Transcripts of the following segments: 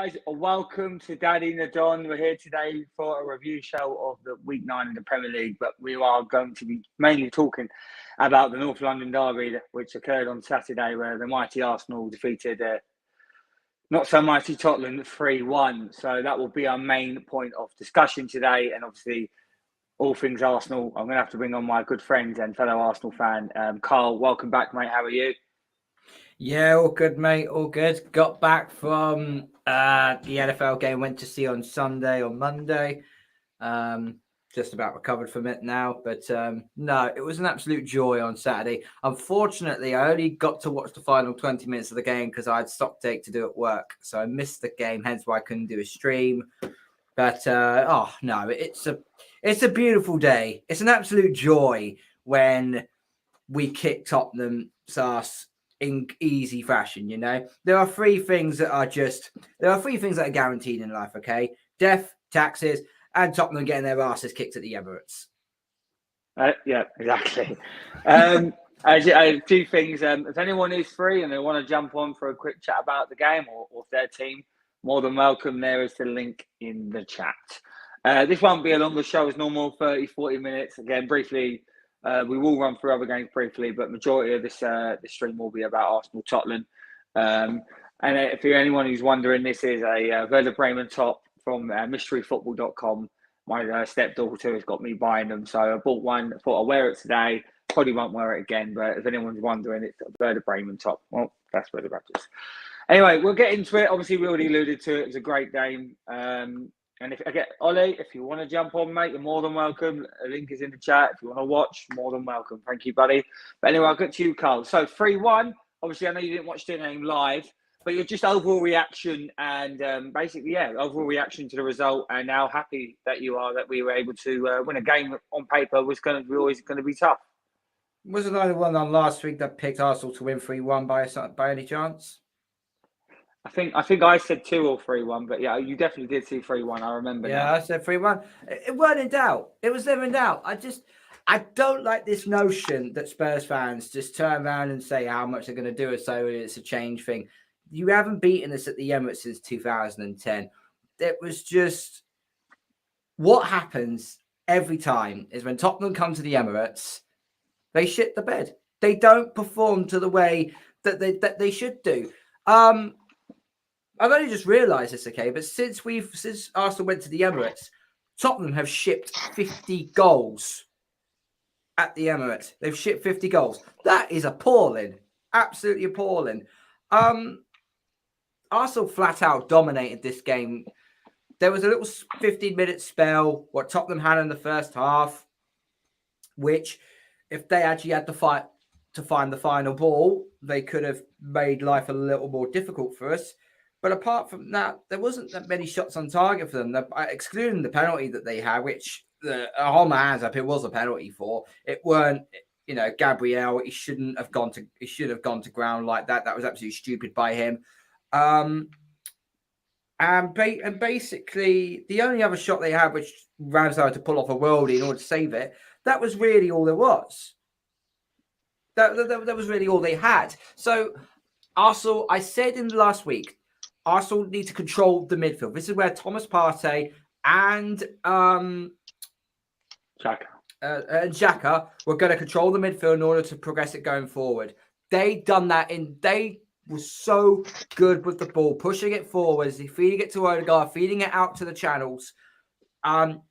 guys? Welcome to Daddy and the Don. We're here today for a review show of the Week 9 in the Premier League, but we are going to be mainly talking about the North London derby, which occurred on Saturday, where the mighty Arsenal defeated not so mighty Tottenham 3-1. So that will be our main point of discussion today, and obviously all things Arsenal. I'm going to have to bring on my good friend and fellow Arsenal fan, Carl. Welcome back, mate. How are you? Yeah, all good, mate. All good. Got back from the NFL game. Went to see on Monday. Just about recovered from it now. But no, it was an absolute joy on Saturday. Unfortunately, I only got to watch the final 20 minutes of the game because I had stock take to do at work. So I missed the game, hence why I couldn't do a stream. But no, it's a beautiful day. It's an absolute joy when we kick Tottenham's ass in easy fashion. You know, there are three things that are guaranteed in life. Okay, death, taxes, and Tottenham getting their asses kicked at the Emirates. Yeah, exactly. I have two things. If anyone is free and they want to jump on for a quick chat about the game or their team, more than welcome. There is the link in the chat. This won't be a longer show as normal, 30, 40 minutes. Again, briefly, we will run through other games briefly, but majority of this stream will be about Arsenal Tottenham. And if you're anyone who's wondering, this is a Werder Bremen top from mysteryfootball.com. My stepdaughter has got me buying them, so I bought one. I thought I'll wear it today. Probably won't wear it again, but if anyone's wondering, it's a Werder Bremen top. Well, that's where the rap is. Anyway, we'll get into it. Obviously, we already alluded to it. It was a great game. And if Ollie, if you want to jump on, mate, you're more than welcome. A link is in the chat. If you want to watch, more than welcome. Thank you, buddy. But anyway, I'll get to you, Carl. So 3-1. Obviously, I know you didn't watch the game live, but your just overall reaction and basically, overall reaction to the result, and how happy that you are that we were able to win a game on paper was always going to be tough. Wasn't I the one on last week that picked Arsenal to win 3-1 by any chance? I think I said 2 or 3-1, but yeah, you definitely did see 3-1. I remember. Yeah, now. I said 3-1. It weren't in doubt. It was never in doubt. I don't like this notion that Spurs fans just turn around and say how much they're going to do it, so it's a change thing. You haven't beaten us at the Emirates since 2010. It was just what happens every time is when Tottenham come to the Emirates, they shit the bed. They don't perform to the way that they should do. I've only just realised this, okay, but since Arsenal went to the Emirates, Tottenham have shipped 50 goals at the Emirates. They've shipped 50 goals. That is appalling. Absolutely appalling. Arsenal flat out dominated this game. There was a little 15-minute spell, what Tottenham had in the first half, which if they actually had to fight to find the final ball, they could have made life a little more difficult for us. But apart from that, there wasn't that many shots on target for them, excluding the penalty that they had, which I hold my hands up, it was a penalty for. It weren't, Gabriel. He should have gone to ground like that. That was absolutely stupid by him. And basically, the only other shot they had, which Ramsey had to pull off a worldie in order to save it, that was really all there was. That was really all they had. So, Arsenal, I said in the last week, Arsenal need to control the midfield. This is where Thomas Partey and Xhaka were going to control the midfield in order to progress it going forward. They done that they were so good with the ball, pushing it forwards, feeding it to Odegaard, feeding it out to the channels. Granit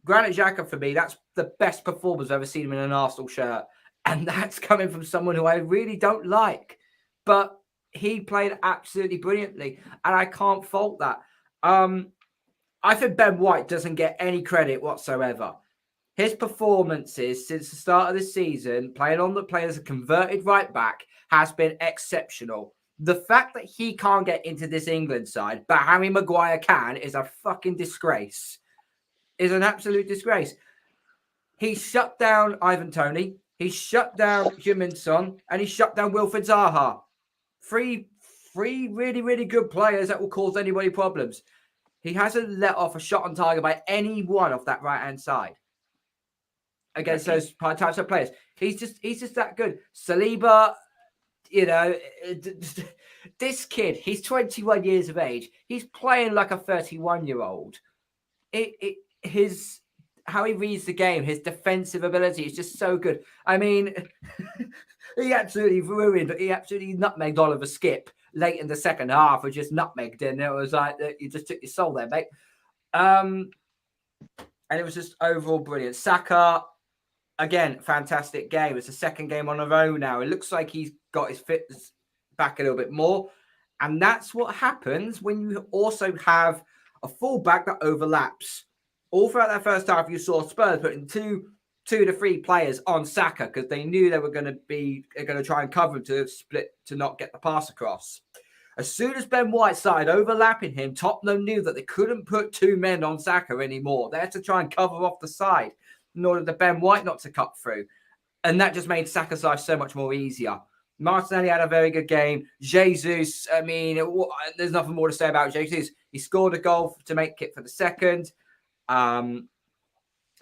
Xhaka, for me, that's the best performance I've ever seen him in an Arsenal shirt. And that's coming from someone who I really don't like. But he played absolutely brilliantly, and I can't fault that. I think Ben White doesn't get any credit whatsoever. His performances since the start of the season, playing as a converted right back, has been exceptional. The fact that he can't get into this England side, but Harry Maguire can, is a fucking disgrace. Is an absolute disgrace. He shut down Ivan Toney, he shut down Heung-min Son, and he shut down Wilfried Zaha. Three really, really good players that will cause anybody problems. He hasn't let off a shot on target by anyone off that right-hand side against those types of players. He's just that good. Saliba, This kid, he's 21 years of age. He's playing like a 31-year-old. His how he reads the game, his defensive ability is just so good. I mean, he absolutely nutmegged Oliver Skip late in the second half, or just nutmegged, and it was like you just took your soul there, mate. And it was just overall brilliant. Saka, again, fantastic game. It's the second game on a row now. It looks like he's got his fitness back a little bit more. And that's what happens when you also have a fullback that overlaps. All throughout that first half, you saw Spurs putting two to three players on Saka because they knew they were going to try and cover him to split to not get the pass across. As soon as Ben White started overlapping him, Tottenham knew that they couldn't put two men on Saka anymore. They had to try and cover off the side in order for Ben White not to cut through. And that just made Saka's life so much more easier. Martinelli had a very good game. Jesus, I mean, there's nothing more to say about Jesus. He scored a goal to make it for the second. And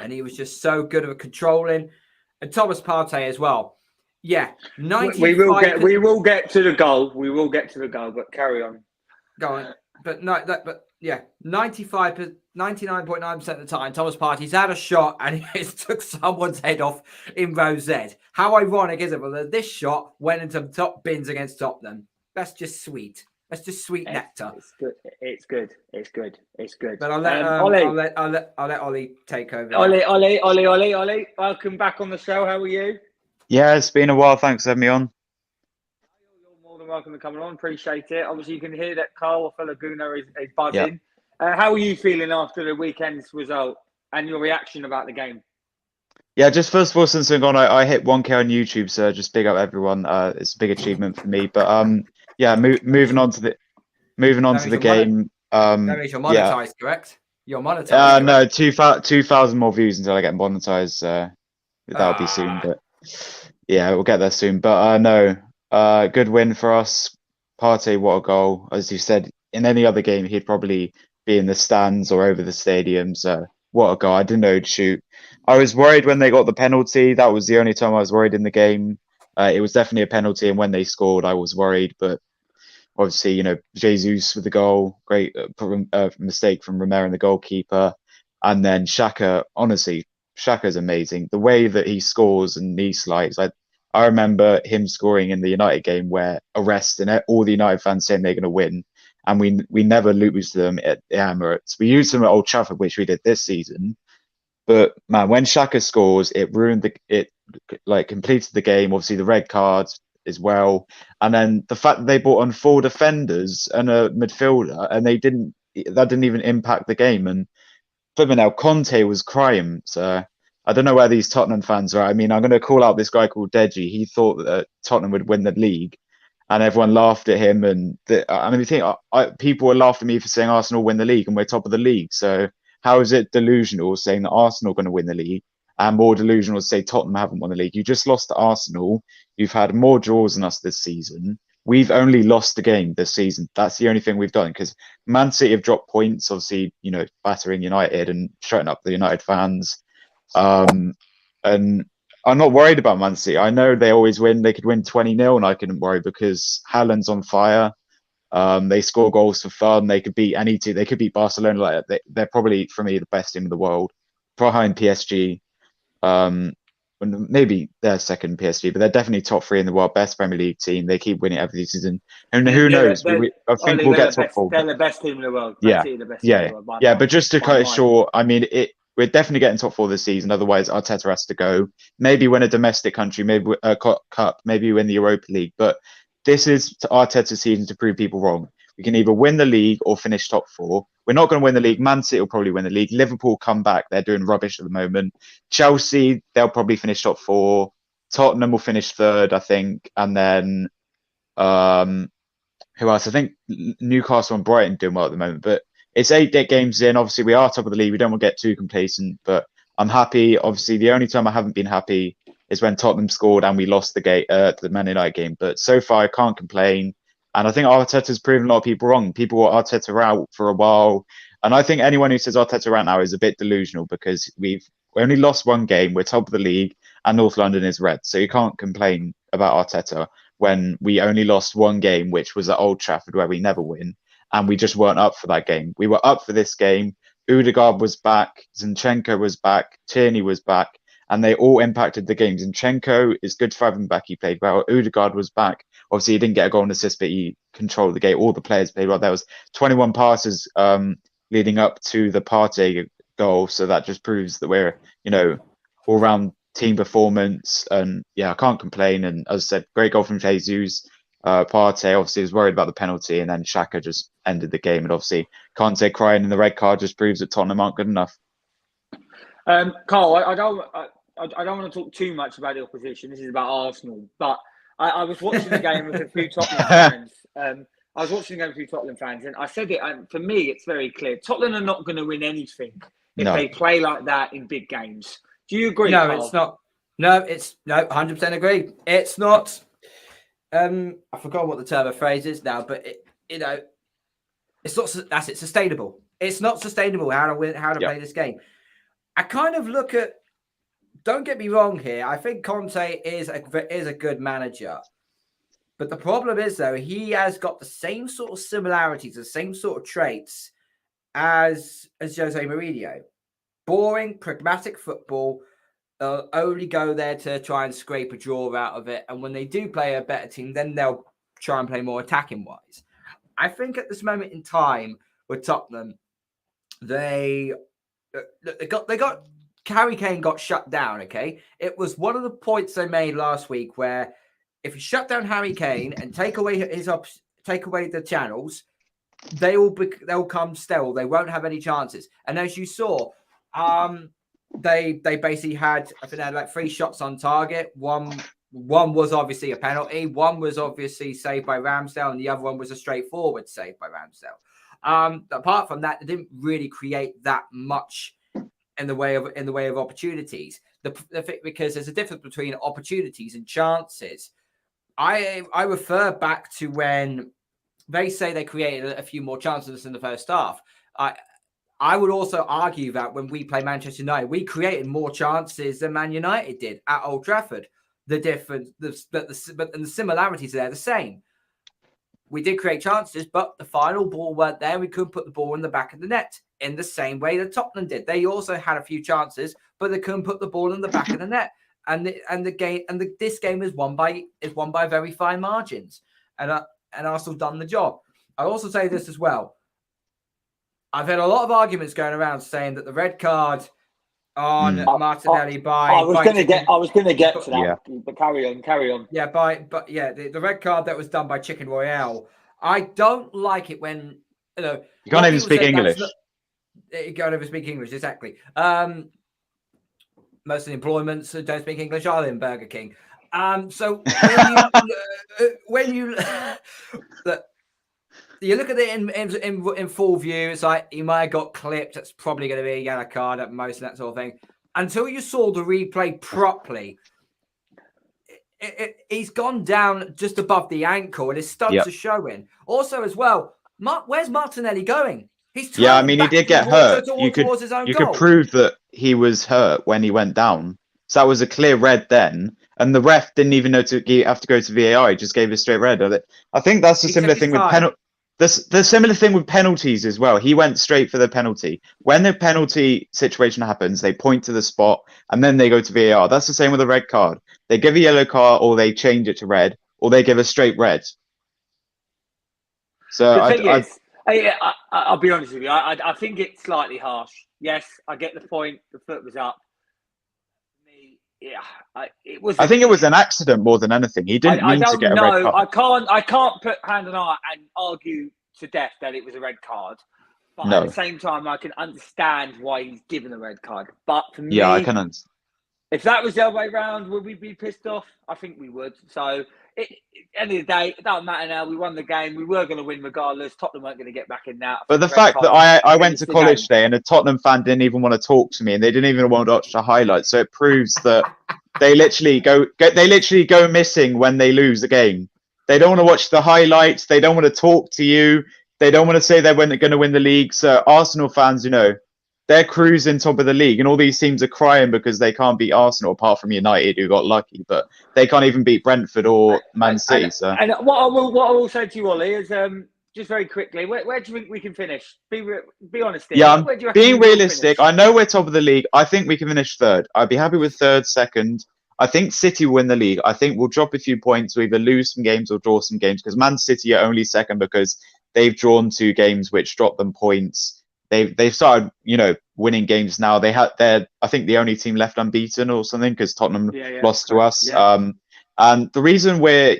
he was just so good at controlling. And Thomas Partey as well. Yeah, 95. We will get to the goal. We will get to the goal, but carry on. Go on. But no, but yeah, 99.9% of the time, Thomas Partey's had a shot and he took someone's head off in row Z. How ironic is it? Well, this shot went into the top bins against Tottenham. That's just sweet. That's just sweet nectar. It's good. But I'll let Ollie take over. Ollie, welcome back on the show. How are you? Yeah, it's been a while. Thanks for having me on. You're more than welcome to come on. Appreciate it. Obviously, you can hear that Carl, fellow Gunnar, is buzzing. Yep. How are you feeling after the weekend's result and your reaction about the game? Yeah, just first of all, since we've gone, I hit 1K on YouTube, so just big up everyone. It's a big achievement for me. But yeah, moving on to the game. That means you're monetized, correct? You're monetized. No, 2,000 more views until I get monetized. That'll be soon, but yeah, we'll get there soon. But no, good win for us. Partey, what a goal! As you said, in any other game, he'd probably be in the stands or over the stadium. So what a goal! I didn't know he'd shoot. I was worried when they got the penalty. That was the only time I was worried in the game. It was definitely a penalty, and when they scored, I was worried. But obviously, Jesus with the goal, great mistake from Romero and the goalkeeper, and then Xhaka. Honestly, Xhaka's amazing. The way that he scores and knee slides. I remember him scoring in the United game where arrest and all the United fans saying they're going to win, and we never lose them at the Emirates. We used them at Old Trafford, which we did this season. But man, when Xhaka scores, it ruined completed the game. Obviously, the red cards as well, and then the fact that they brought on 4 defenders and a midfielder, and that didn't even impact the game. And flipping out, Conte was crying. So I don't know where these Tottenham fans are. I mean, I'm going to call out this guy called Deji. He thought that Tottenham would win the league, and everyone laughed at him. And people were laughing at me for saying Arsenal win the league, and we're top of the league. So how is it delusional saying that Arsenal are going to win the league, and more delusional to say Tottenham haven't won the league? You just lost to Arsenal. You've had more draws than us this season. We've only lost a game this season. That's the only thing we've done, because Man City have dropped points, obviously, battering United and shutting up the United fans. And I'm not worried about Man City. I know they always win. They could win 20-0 and I couldn't worry because Haaland's on fire. They score goals for fun. They could beat any team. They could beat Barcelona. They're probably, for me, the best team in the world, behind PSG. Maybe they're second PSG, but they're definitely top 3 in the world. Best Premier League team. They keep winning every season. And who knows? I think we'll get top 4. They're the best team in the world. Yeah, but just to cut it short, I mean, we're definitely getting top 4 this season. Otherwise, Arteta has to go. Maybe win a domestic country, maybe a cup, maybe win the Europa League. But this is Arteta's season to prove people wrong. We can either win the league or finish top 4. We're not going to win the league. Man City will probably win the league. Liverpool come back. They're doing rubbish at the moment. Chelsea, they'll probably finish top 4. Tottenham will finish 3rd, I think. And then who else? I think Newcastle and Brighton doing well at the moment. But it's 8 games in. Obviously, we are top of the league. We don't want to get too complacent. But I'm happy. Obviously, the only time I haven't been happy is when Tottenham scored and we lost the Man United game. But so far, I can't complain. And I think Arteta's proven a lot of people wrong. People were Arteta out for a while. And I think anyone who says Arteta out now is a bit delusional because we only lost 1 game. We're top of the league and North London is red. So you can't complain about Arteta. when we only lost one game, which was at Old Trafford, where we never win, and we just weren't up for that game. We were up for this game. Odegaard was back, Zinchenko was back, Tierney was back, and they all impacted the game. Zinchenko is good for having back. He played well. Odegaard was back. Obviously, he didn't get a goal and assist, but he controlled the game. All the players played well. There was 21 passes leading up to the Partey goal, so that just proves that we're, all-round team performance. And yeah, I can't complain. And as I said, great goal from Jesus. Partey obviously was worried about the penalty, and then Xhaka just ended the game. And obviously, can't say crying in the red card just proves that Tottenham aren't good enough. Carl, I don't want to talk too much about the opposition. This is about Arsenal, but I was watching the game with a few Tottenham fans. I was watching the game with a few Tottenham fans, and I said it. For me, it's very clear: Tottenham are not going to win anything if they play like that in big games. Do you agree? No, Carl? it's not. No, 100% agree. It's not. I forgot what the term of phrase is now, but it's not. That's it. Sustainable. It's not sustainable how to win, how to play this game. I kind of look at. Don't get me wrong here. I think Conte is a good manager, but the problem is though he has got the same sort of similarities, the same sort of traits as Jose Mourinho. Boring, pragmatic football. They'll only go there to try and scrape a draw out of it. And when they do play a better team, then they'll try and play more attacking wise. I think at this moment in time with Tottenham, they got Harry Kane got shut down. Okay, it was one of the points they made last week where if you shut down Harry Kane and take away the channels, they'll come sterile. They won't have any chances. And as you saw, they basically had, I think they had like 3 shots on target. One was obviously a penalty. One was obviously saved by Ramsdale, and the other one was a straightforward save by Ramsdale. Apart from that, they didn't really create that much in the way of opportunities. Because there's a difference between opportunities and chances. I refer back to when they say they created a few more chances in the first half. I would also argue that when we play Manchester United, we created more chances than Man United did at Old Trafford. The difference, but the similarities are the same. We did create chances, but the final ball weren't there. We couldn't put the ball in the back of the net in the same way that Tottenham did. They also had a few chances, but they couldn't put the ball in the back of the net. This game is won by very fine margins, and Arsenal done the job. I also say this as well. I've had a lot of arguments going around saying that the red card on Martinelli I was going to get to that, but carry on. Yeah, the red card that was done by Chicken Royale. I don't like it when you can't even speak English. You can't even speak English, exactly. Most of the employments don't speak English either in Burger King. So when you you look at it in full view, it's like he might have got clipped. That's probably going to be a yellow card at most, and that sort of thing. Until you saw the replay properly, he's gone down just above the ankle, and his studs are showing. Also, as well, where's Martinelli going? He's he did get hurt. You could prove that he was hurt when he went down. So that was a clear red then. And the ref didn't even know to have to go to VAR. He just gave a straight red. I think that's the similar thing with penalty. The similar thing with penalties as well. He went straight for the penalty. When the penalty situation happens, they point to the spot and then they go to VAR. That's the same with a red card. They give a yellow card or they change it to red or they give a straight red. So I'll be honest with you. I think it's slightly harsh. Yes, I get the point. The foot was up. It was. I think it was an accident more than anything. He didn't mean to get a red card. I can't put hand on heart and argue to death that it was a red card. But at the same time, I can understand why he's given a red card. But for me, I can understand. If that was the other way around, would we be pissed off? I think we would. So, at the end of the day, it doesn't matter now. We won the game. We were going to win regardless. Tottenham weren't going to get back in that. But the fact that I went to college today and a Tottenham fan didn't even want to talk to me and they didn't even want to watch the highlights. So it proves that they literally go missing when they lose the game. They don't want to watch the highlights. They don't want to talk to you. They don't want to say they're going to win the league. So Arsenal fans, they they're cruising top of the league, and all these teams are crying because they can't beat Arsenal, apart from United, who got lucky. But they can't even beat Brentford or Man City. So, and what I will say to you, Ollie, is just very quickly, where do you think we can finish? Be honest here. yeah, Where do you reckon being we will realistic, finish? I know we're top of the league. I think we can finish third. I'd be happy with third, second. I think City will win the league. I think we'll drop a few points. We'll either lose some games or draw some games, because Man City are only second because they've drawn 2 games which drop them points. They've started, winning games now. They're I think the only team left unbeaten or something, because Tottenham lost to us. Yeah. And the reason we're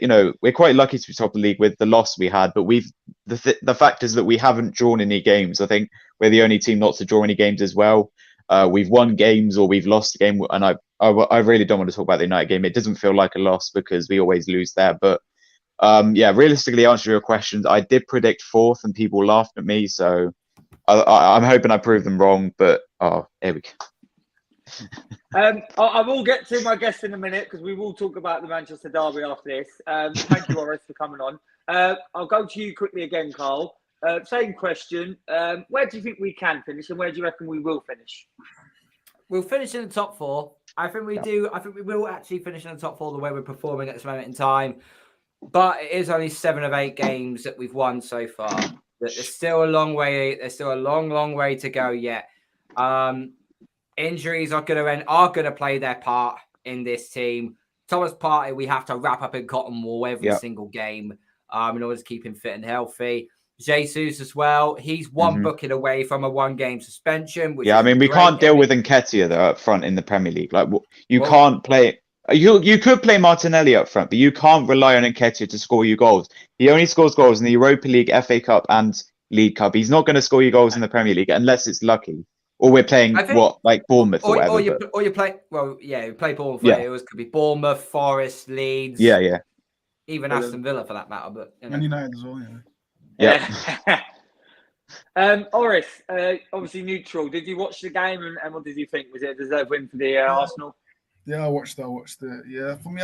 quite lucky to be top of the league with the loss we had, but the fact is that we haven't drawn any games. I think we're the only team not to draw any games as well. We've won games or we've lost a game, and I really don't want to talk about the United game. It doesn't feel like a loss because we always lose there. But realistically, answer your questions, I did predict 4th, and people laughed at me. So I'm hoping I prove them wrong. But here we go. I will get to my guest in a minute, because we will talk about the Manchester derby after this. Thank you, Horace, for coming on. I'll go to you quickly again, Carl. Same question. Where do you think we can finish, and where do you reckon we will finish? We'll finish in the top 4. I think we do. I think we will actually finish in the top 4 the way we're performing at this moment in time. But it is only 7 of 8 games that we've won so far. There's still a long way. There's still a long way to go yet. Injuries are going to play their part in this team. Thomas Partey, we have to wrap up in cotton wool every single game in order to keep him fit and healthy. Jesus as well. He's one booking away from a 1-game suspension. Which I mean, we can't deal with Nketiah though up front in the Premier League. Like, you can't play. You could play Martinelli up front, but you can't rely on Nketiah to score you goals. He only scores goals in the Europa League, FA Cup, and League Cup. He's not going to score you goals in the Premier League unless it's lucky. Or we're playing like Bournemouth or whatever. Or you play. Well, you play Bournemouth. Yeah. It could be Bournemouth, Forest, Leeds. Yeah. Even Aston Villa for that matter. But Man United as well. Horace, obviously neutral. Did you watch the game, and what did you think? Was it a deserved win for the Arsenal? Yeah, I watched it. Yeah, for me,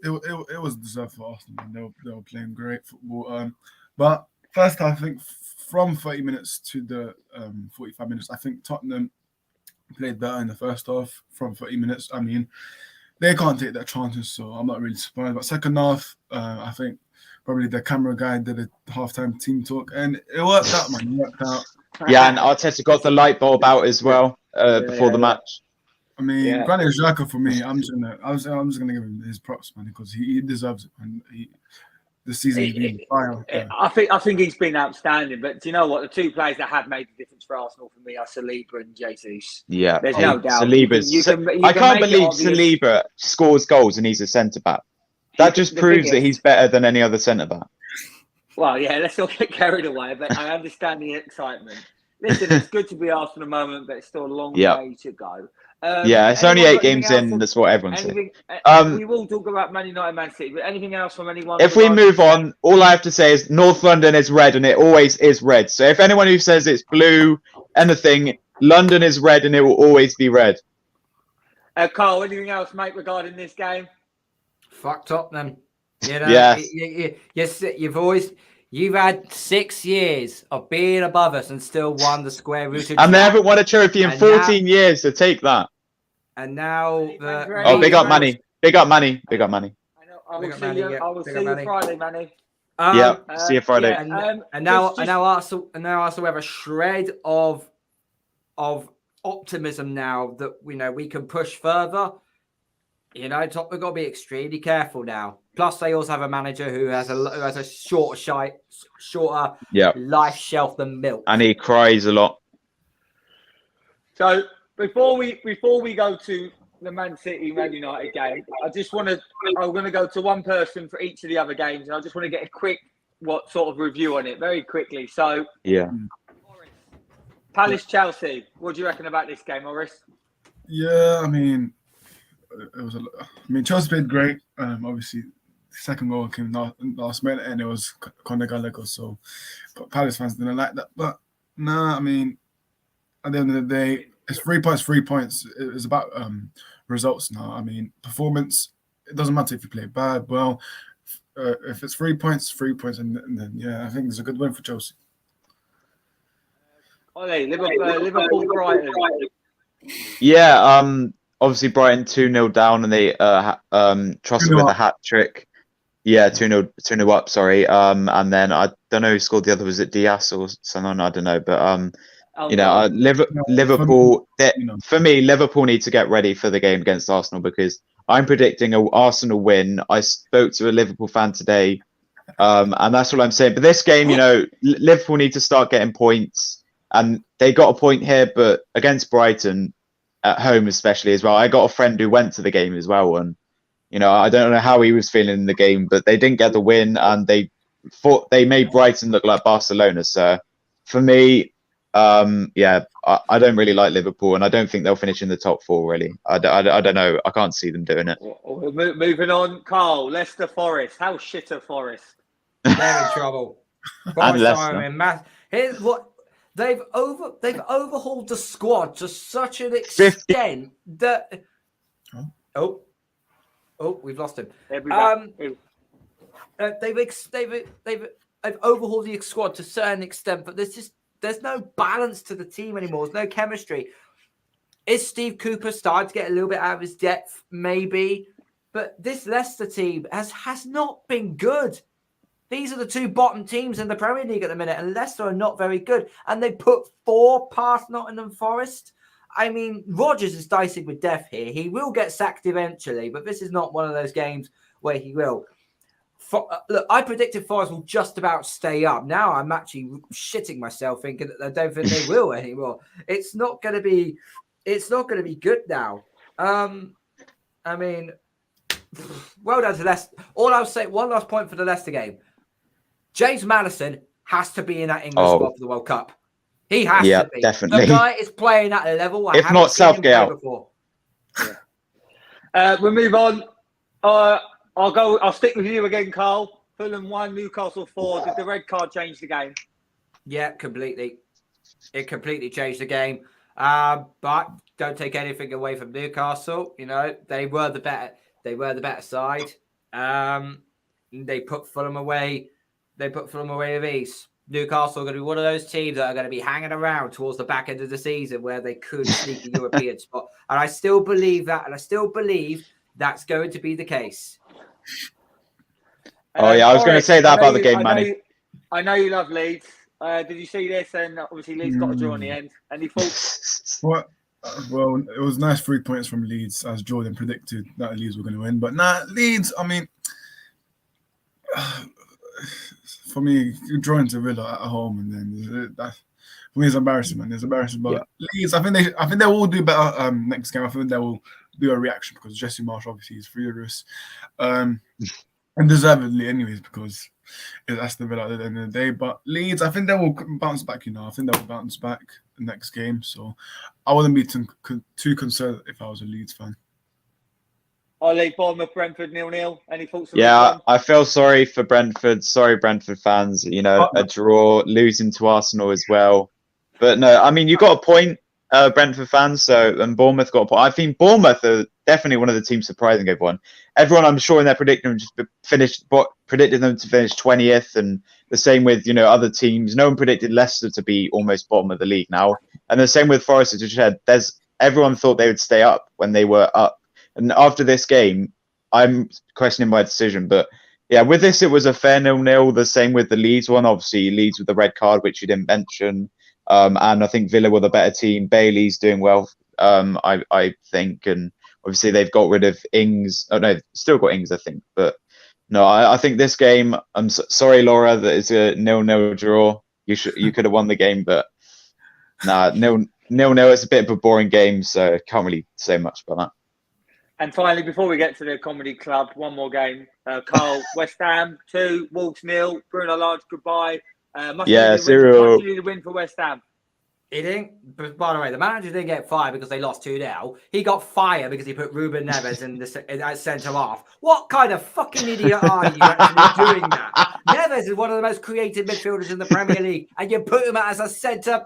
it was deserved for Arsenal. They were playing great football. But first, I think from 30 minutes to the 45 minutes, I think Tottenham played better in the first half. From 30 minutes, I mean, they can't take their chances, so I'm not really surprised. But second half, I think probably the camera guy did a halftime team talk, and it worked out, man. It worked out. Yeah, and Arteta got the light bulb out as well before the match. I mean, Granit Xhaka for me, I'm just gonna give him his props, man, because he deserves it, man. This season he's been fire. I think he's been outstanding. But do you know what? The 2 players that have made the difference for Arsenal for me are Saliba and Jesus. Yeah, there's no doubt. I can't believe Saliba scores goals and he's a centre back. That just proves that he's better than any other centre back. Well, yeah, let's not get carried away, but I understand the excitement. Listen, it's good to be Arsenal for the moment, but it's still a long way to go. It's only 8 games in. That's what everyone's saying. We will talk about Man United, Man City, but anything else from anyone? If we move on, all I have to say is North London is red, and it always is red. So if anyone who says it's blue, anything, London is red, and it will always be red. Carl, anything else, mate, regarding this game? Fuck Tottenham. You've had 6 years of being above us and still won the square root of. And they haven't won a trophy in 14 years, so take that. And now big up Manny. Big up Manny. Big up Manny. I will see you Friday, Manny. See you Friday. And now Arsenal have a shred of optimism now that we can push further. Tottenham got to be extremely careful now. Plus, they also have a manager who has a shorter life shelf than milk, and he cries a lot. So before we go to the Man City Man United game, I'm going to go to one person for each of the other games, and I just want to get a quick sort of review on it very quickly. So Palace Chelsea, what do you reckon about this game, Horace? Yeah, I mean, Chelsea played great. Obviously, the second goal came last minute, and it was Conor Gallagher. So Palace fans didn't like that. But I mean, at the end of the day, it's 3 points. 3 points. It's about results now. I mean, performance. It doesn't matter if you play bad, well. If it's 3 points, 3 points, and then I think it's a good win for Chelsea. Ollie, Liverpool, Brighton. Yeah, obviously Brighton 2-0 down and they trusted 2-0 with a up. hat trick. Yeah, 2-0 up, sorry. And then I don't know who scored the other, was it Diaz or someone? I don't know. But you know, Liverpool for me, Liverpool need to get ready for the game against Arsenal because I'm predicting an Arsenal win. I spoke to a Liverpool fan today, and that's what I'm saying. But this game, you know, Liverpool need to start getting points, and they got a point here, but against Brighton at home, especially as well. I got a friend who went to the game as well, and you know, I don't know how he was feeling in the game, but they didn't get the win, and they made Brighton look like Barcelona. So for me, yeah, I don't really like Liverpool, and I don't think they'll finish in the top four. Really, I don't know. I can't see them doing it. Moving on, Carl. Leicester Forest. How shit are Forest? They're in trouble. And Leicester. Here's what they've overhauled the squad to such an extent that we've lost him. They've overhauled the squad to a certain extent, but there's no balance to the team anymore. There's no chemistry. Is Steve Cooper starting to get a little bit out of his depth? Maybe, but this Leicester team has not been good. These are the two bottom teams in the Premier League at the minute, and Leicester are not very good. And they put 4 past Nottingham Forest. I mean, Rodgers is dicing with death here. He will get sacked eventually, but this is not one of those games where he will. Look, I predicted Forest will just about stay up. Now I'm actually shitting myself thinking that I don't think they will anymore. It's not going to be good now. I mean, well done to Leicester. All I'll say, one last point for the Leicester game. James Maddison has to be in that English squad for the World Cup. He has to be. Definitely. The guy is playing at a level I if haven't not seen him Southgate play out before. We'll move on. I'll stick with you again, Carl. Fulham 1, Newcastle 4. Did the red card change the game? Yeah, completely. It completely changed the game. But don't take anything away from Newcastle. You know, they were the better side. They put Fulham away. With ease. Newcastle are going to be one of those teams that are going to be hanging around towards the back end of the season where they could sneak a European spot. And I still believe that. And I still believe that's going to be the case. I was going to say that about the game, Manny. I know you love Leeds. Did you see this? And obviously Leeds got a draw in the end. Any thoughts? Well, it was nice 3 points from Leeds, as Jordan predicted that Leeds were going to win. But Leeds, I mean, for me, drawing to Villa at home, and then that for me is embarrassing, man. It's embarrassing. But Leeds, I think they will do better next game. I think they will do a reaction because Jesse Marsh obviously is furious, and deservedly, anyways, because that's the Villa at the end of the day. But Leeds, I think they will bounce back. You know, I think they will bounce back the next game. So I wouldn't be too concerned if I was a Leeds fan. Ollie, Bournemouth, Brentford 0-0. Any thoughts on this one? I feel sorry for Brentford. Sorry, Brentford fans. You know, a draw, losing to Arsenal as well. But no, I mean, you got a point, Brentford fans. And Bournemouth got a point. I think Bournemouth are definitely one of the teams surprising everyone. Everyone, I'm sure, in their prediction predicted them to finish 20th, and the same with other teams. No one predicted Leicester to be almost bottom of the league now, and the same with Forest. As you said, everyone thought they would stay up when they were up. And after this game, I'm questioning my decision. But yeah, with this, it was a fair 0-0. The same with the Leeds one. Obviously, Leeds with the red card, which you didn't mention. And I think Villa were the better team. Bailey's doing well, I think. And obviously, they've got rid of Ings. Oh, no, still got Ings, I think. But no, I think this game, I'm sorry, Laura, that it's a 0-0 draw. You could have won the game. But nah, 0-0 is a bit of a boring game. So can't really say much about that. And finally, before we get to the comedy club, one more game. Carl, West Ham 2, Wolves 0. Bruno Lage, goodbye. Much needed win for West Ham. He didn't. But by the way, the manager didn't get fired because they lost 2-0. He got fired because he put Ruben Neves in centre half. What kind of fucking idiot are you actually doing that? Neves is one of the most creative midfielders in the Premier League, and you put him as a centre.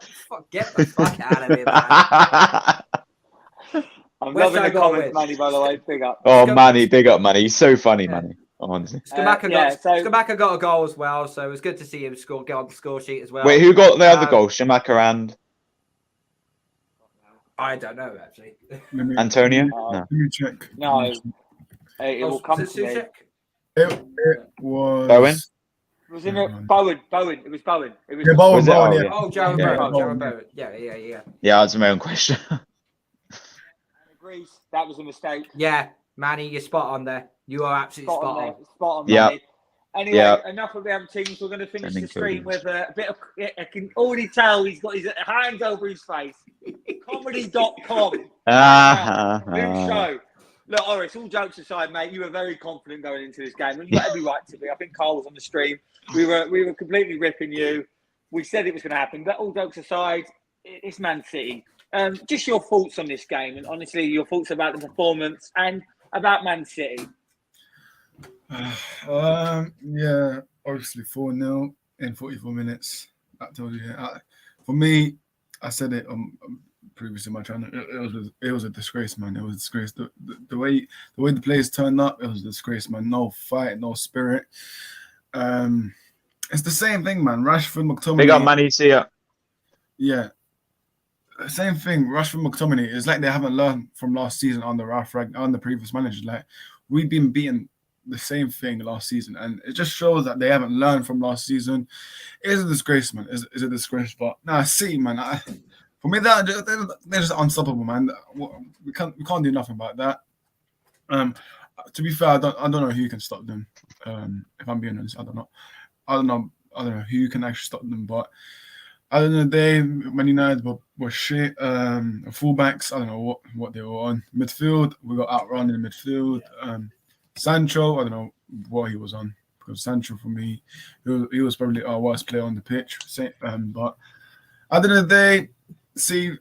Get the fuck out of here, man. I'm loving the comments, Manny, by the way. Big up. Oh, Manny, big up, Manny. He's so funny, Manny. Honestly. Skamaka got a goal as well, so it was good to see him get on the score sheet as well. Wait, who got the other goal? Shamaka and I don't know actually. Antonio? No. No. Let me check. No. It will come Was to it me. Souček? It was Bowen? Wasn't it Bowen? It was Bowen. It was Yeah, Bowen. Was it? Bowen, Oh, yeah. yeah. Oh, Jared Yeah. Bowen. Bowen, Jared Bowen. Yeah. Yeah, that's my own question. Agrees. That was a mistake. Yeah, Manny, you're spot on there. You are absolutely spot on. Spot on, Yeah. Manny. Anyway, Yeah. enough of the other teams. We're going to finish Sending the stream Cody. with a bit of. I can already tell he's got his hands over his face. Comedy.com. New show. Look, Horace, all jokes aside, mate, you were very confident going into this game. And you got every right to be. I think Carl was on the stream. We were completely ripping you. We said it was going to happen. But all jokes aside, it's Man City. Just your thoughts on this game, and honestly, your thoughts about the performance and about Man City. Yeah, obviously 4-0 in 44 minutes. That tells you. For me, I said it previously in my channel. It was a disgrace, man. It was a disgrace. The way the players turned up, it was a disgrace, man. No fight, no spirit. It's the same thing, man. Rashford, McTominay. Big up, Manny. See ya. Yeah. Same thing. Rashford, McTominay. It's like they haven't learned from last season on the previous managers. Like, we've been beaten the same thing last season, and it just shows that they haven't learned from last season. It is a disgrace, man. It's a disgrace. But City, man, for me, they're just unstoppable, man. We can't do nothing about that. To be fair, I don't know who can stop them. If I'm being honest, I don't know who can actually stop them. But at the end of the day, Man United were shit. Fullbacks, I don't know what they were on. Midfield, we got outrun in the midfield. Sancho, I don't know what he was on, because Sancho, for me, he was probably our worst player on the pitch. But at the end of the day, see,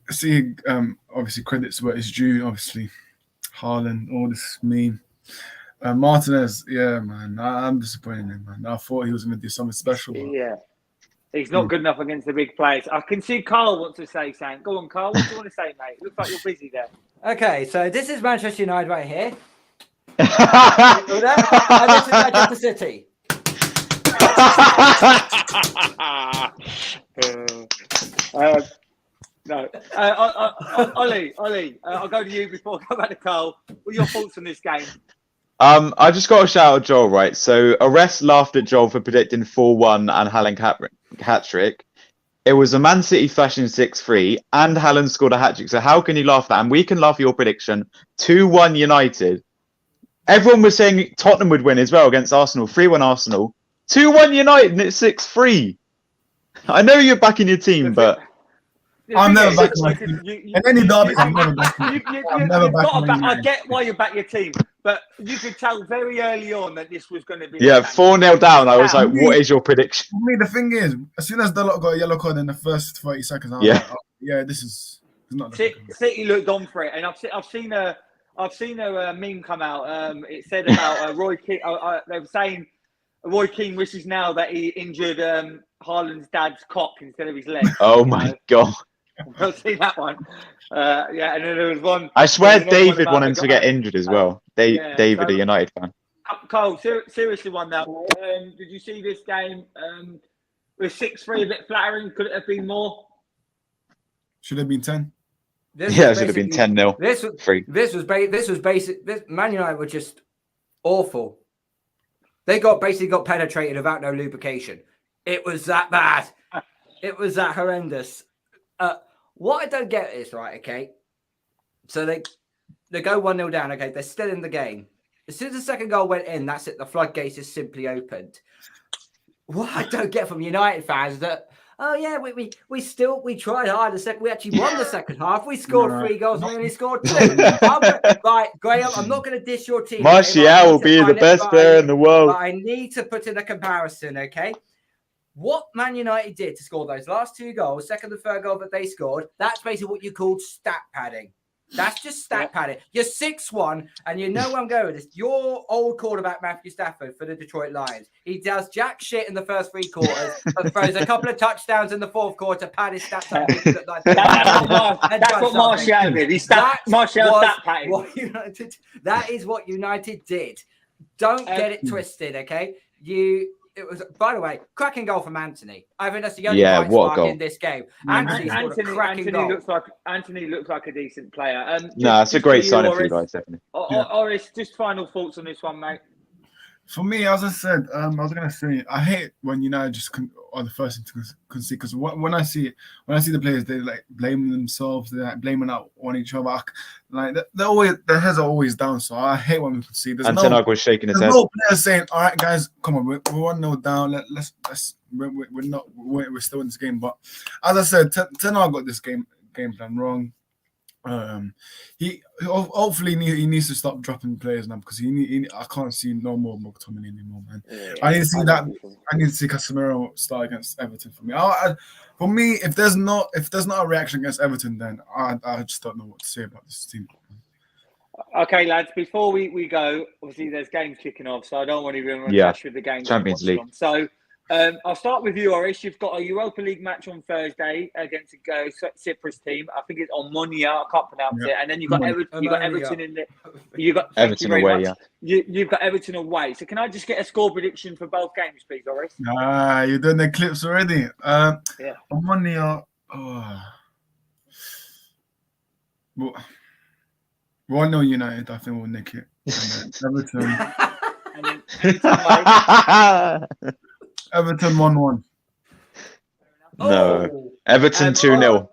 obviously credits where it's due. Obviously, Haaland, all this meme. Martinez, yeah, man, I'm disappointed in him, man. I thought he was going to do something special. But... Yeah. He's not good enough against the big players. I can see Carl wants to say something. Go on, Carl. What do you want to say, mate? Looks like you're busy there. Okay, so this is Manchester United right here. And this is Manchester City. No. Ollie, I'll go to you before I go back to Carl. What are your thoughts on this game? I just got to shout out Joel, right? So Arrest laughed at Joel for predicting 4-1 and Haaland hat-trick. It was a Man City flashing 6-3 and Haaland scored a hat-trick. So how can you laugh at that? And we can laugh at your prediction. 2-1 United. Everyone was saying Tottenham would win as well against Arsenal. 3-1 Arsenal. 2-1 United and it's 6-3. I know you're backing your team, but... I'm never backing my team. In any derby, I'm never backing. I get why you back your team, but you could tell very early on that this was going to be. Yeah, 4-0 down. I was like, what is your prediction? For me, the thing is, as soon as Dalot got a yellow card in the first 30 seconds, I was like, oh, yeah, this is not. City looked on for it, and I've seen a meme come out. It said about Roy Keane. They were saying Roy Keane wishes now that he injured Haaland's dad's cock instead of his leg. Oh my god. I've seen that one. Yeah, and then there was one. I swear David wanted him to get injured as well. David, a United fan. Cole, seriously one now. Did you see this game? With 6-3 a bit flattering? Could it have been more? Should have been 10. It should have been 10-0. This was basic. Man United were just awful. They basically got penetrated without no lubrication. It was that bad. It was that horrendous. What I don't get is, right, okay, so they go 1-0 down, okay, they're still in the game. As soon as the second goal went in, that's it, the floodgates is simply opened. What I don't get from United fans is that, oh yeah, we tried hard we actually won the second half, we scored 3 goals and we only scored 2. Right, Graham, I'm not going to diss your team. Martial will be the best player in the world. But I need to put in a comparison, okay? What Man United did to score those last 2 goals, second and third goal that they scored, that's basically what you call stat padding. That's just stat padding. You're 6-1, and you know where I'm going with this. Your old quarterback, Matthew Stafford, for the Detroit Lions. He does jack shit in the first 3 quarters, but throws a couple of touchdowns in the 4th quarter, pad his stats up. That's what Martial did. Martial stat padding. That is what United did. Don't get it twisted, okay? it was, by the way, cracking goal from Anthony. I think that's the only Yeah, bright what a spark goal. in this game. Yeah, Anthony scored a cracking goal. Anthony looks like a decent player. No, it's a great signing for you Oris, guys, definitely. Oris, just final thoughts on this one, mate. For me, as I said, I was gonna say I hate when United just are the first thing to concede, because when I see the players, they like blaming themselves, they're like blaming out on each other. Like they're always, their heads are always down. So I hate when we concede. And Tenag was shaking his head. No player saying, "All right, guys, come on, we're 1-0 down. Let's we're still in this game." But as I said, Tenag got this game plan wrong. He hopefully he needs to stop dropping players now, because I can't see no more McTominay anymore, man. Yeah, I need to see that. I need to see Casemiro start against Everton for me. For me, if there's not a reaction against Everton, then I just don't know what to say about this team. Okay, lads. Before we go, obviously there's games kicking off, so I don't want to even clash with the games. Champions League. So I'll start with you, Oris. You've got a Europa League match on Thursday against a Cyprus team. I think it's Omonia. I can't pronounce it. And then you've got Everton in there. You've got Everton away, yeah. You've got Everton away. So can I just get a score prediction for both games, please, Oris? You're doing the clips already. Yeah. Omonia. 1-0 United. I think we'll nick it. Everton. And then Everton away. Everton 1-1. No. Everton 2-0.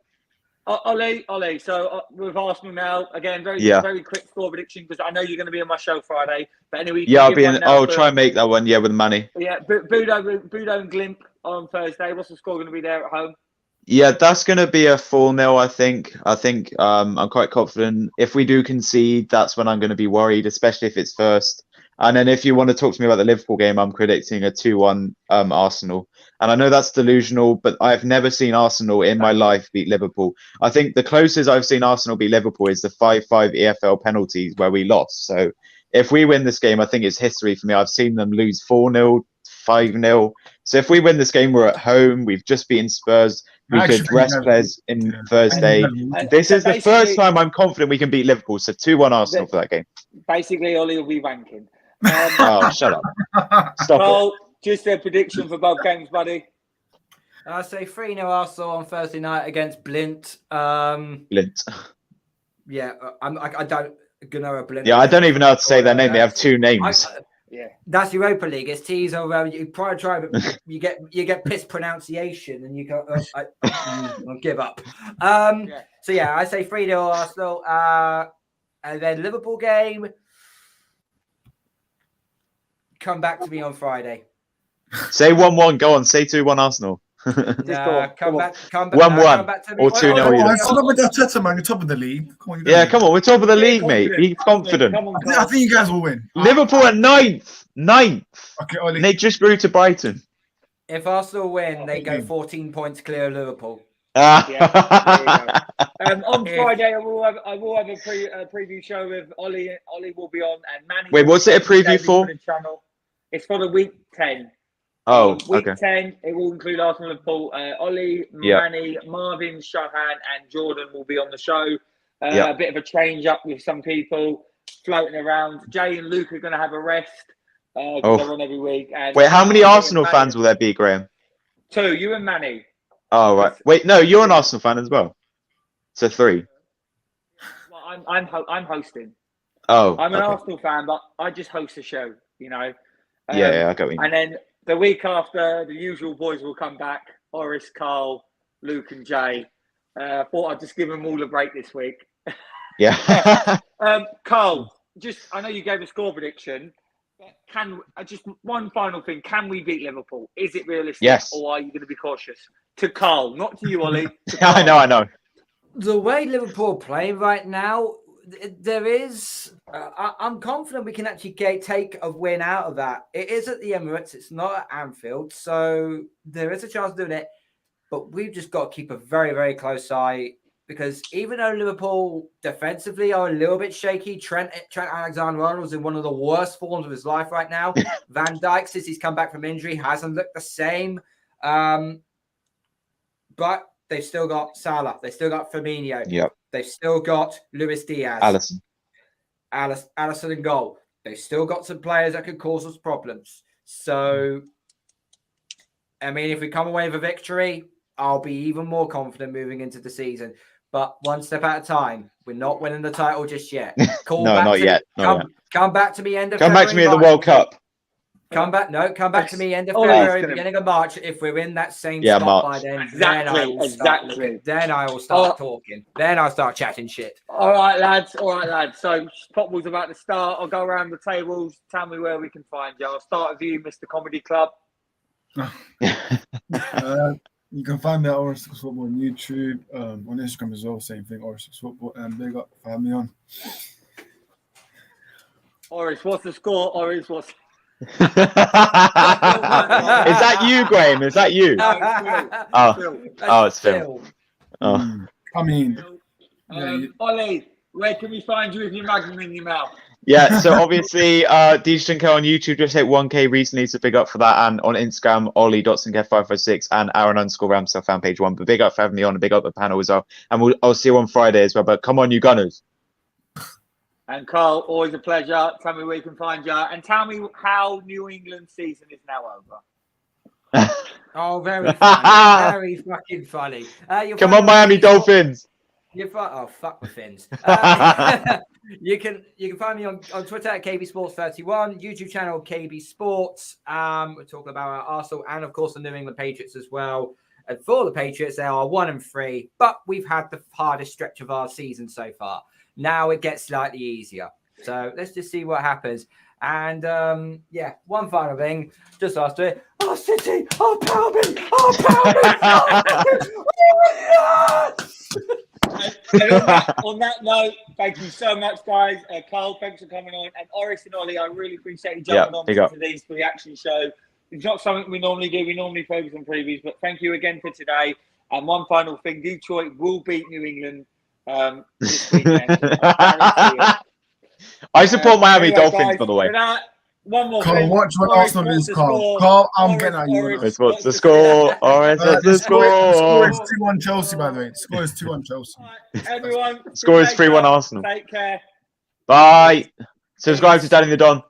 Ollie. So with Arsenal now, again, very quick score prediction, because I know you're going to be on my show Friday. But anyway, I'll be in. I'll try and make that one. Yeah, with Manny. Yeah, Budo and Glimp on Thursday. What's the score going to be there at home? Yeah, that's going to be a 4-0. I think. I'm quite confident. If we do concede, that's when I'm going to be worried, especially if it's first. And then if you want to talk to me about the Liverpool game, I'm predicting a 2-1 Arsenal. And I know that's delusional, but I've never seen Arsenal in my life beat Liverpool. I think the closest I've seen Arsenal beat Liverpool is the 5-5 EFL penalties where we lost. So if we win this game, I think it's history for me. I've seen them lose 4-0, 5-0. So if we win this game, we're at home. We've just beaten Spurs. We could rest players in Thursday. This is the first time I'm confident we can beat Liverpool. So 2-1 Arsenal for that game. Basically, Ollie will be ranking. Shut up. Stop it. Just a prediction for both games, buddy. I say 3-0 Arsenal on Thursday night against Blint. Blint. Yeah, I don't know Blint. Yeah, I don't even know how to say their name. They have two names. Yeah, that's Europa League. It's T's over. You probably try, but you get piss pronunciation, and you go. I'll give up. So yeah, I say 3-0 Arsenal, and then Liverpool game. Come back to me on Friday. Say 1-1. Go on. Say 2-1 Arsenal. Come back. 1-1 or 2-0. Stop with that Tottenham, man. You're top of the league. Come on, come on. We're top of the league, mate. Be confident. I think you guys will win. Liverpool at ninth. Okay, Ollie. They just grew to Brighton. If Arsenal win, they go 14 points clear of Liverpool. On Friday, I will have a preview show with Ollie. Ollie will be on, and Manny. Wait, what's it a preview for? The channel. It's for the week 10. Oh, week okay. 10. It will include Arsenal and Liverpool. Ollie, Manny, Marvin, Shahan, and Jordan will be on the show. A bit of a change up with some people floating around. Jay and Luke are going to have a rest. They're on every week. And wait, how many Arsenal fans will there be, Graham? 2. You and Manny. Oh, right. Wait, no, you're an Arsenal fan as well. So 3. Well, I'm hosting. Oh, I'm an Arsenal fan, but I just host a show, you know. I got you. And then the week after, the usual boys will come back. Horace, Carl, Luke, and Jay. I thought I'd just give them all a break this week. Yeah. Carl, I know you gave a score prediction. Can just one final thing? Can we beat Liverpool? Is it realistic? Yes. Or are you going to be cautious? To Carl, not to you, Ollie. I know. The way Liverpool are playing right now, there is. I'm confident we can actually take a win out of that. It is at the Emirates. It's not at Anfield, so there is a chance of doing it. But we've just got to keep a very, very close eye, because even though Liverpool defensively are a little bit shaky, Trent Alexander-Arnold is in one of the worst forms of his life right now. Van Dijk, since he's come back from injury, hasn't looked the same. But they've still got Salah. They've still got Firmino. Yep. They've still got Luis Diaz. Alisson in goal. They've still got some players that could cause us problems. So I mean, if we come away with a victory, I'll be even more confident moving into the season. But one step at a time. We're not winning the title just yet. No, not yet. Come back to me end of Come February. back to me at the World Cup. Come back to me end of Ollie's February, gonna- beginning of March. If we're in that same Yeah, spot March. by then, Exactly. then I will start talking. Then I'll start chatting shit. All right, lads. So football's about to start. I'll go around the tables. Tell me where we can find you. I'll start with you, Mr. Comedy Club. You can find me at Orange Football on YouTube, on Instagram as well. Same thing, Orange Football. And big up, find me on. Oris, what's the score? Oris, what's... Is that you, Graham? Is that you? No, It's Phil. Oh. I mean, Ollie, where can we find you with your magnum in your mouth? Yeah, so obviously, DJ on YouTube just hit 1K recently, so big up for that. And on Instagram, Ollie.Sinclair556 and Aaron_Ramsdale fan page 1. But big up for having me on and big up the panel as well. And I'll see you on Friday as well. But come on, you Gunners. And Carl, always a pleasure. Tell me where you can find you. And tell me how New England's season is now over. Oh, very funny. Very fucking funny. Come on, Miami Dolphins. Oh, fuck the Fins. You can find me on Twitter at KBSports31, YouTube channel KB Sports. We're talking about our Arsenal and, of course, the New England Patriots as well. And for the Patriots, they are 1-3, but we've had the hardest stretch of our season so far. Now it gets slightly easier. So let's just see what happens. And one final thing, just after it. Oh, City! Oh, Palby! Oh, Palby! Oh, yes! And on that note, thank you so much, guys. Carl, thanks for coming on. And Oris and Ollie, I really appreciate you jumping on to today's reaction show. It's not something we normally do. We normally focus on previews. But thank you again for today. And one final thing, Detroit will beat New England this weekend. I support Miami Dolphins, by the way. One more Carl, thing. watch when Arsenal lose, Carl. Carl, I'm getting at you. What's the score? The score is 2-1 Chelsea, by the way. The score is 2-1 Chelsea. Right, everyone. Score is 3-1 Arsenal. Take care. Bye. Subscribe to Danny the Don.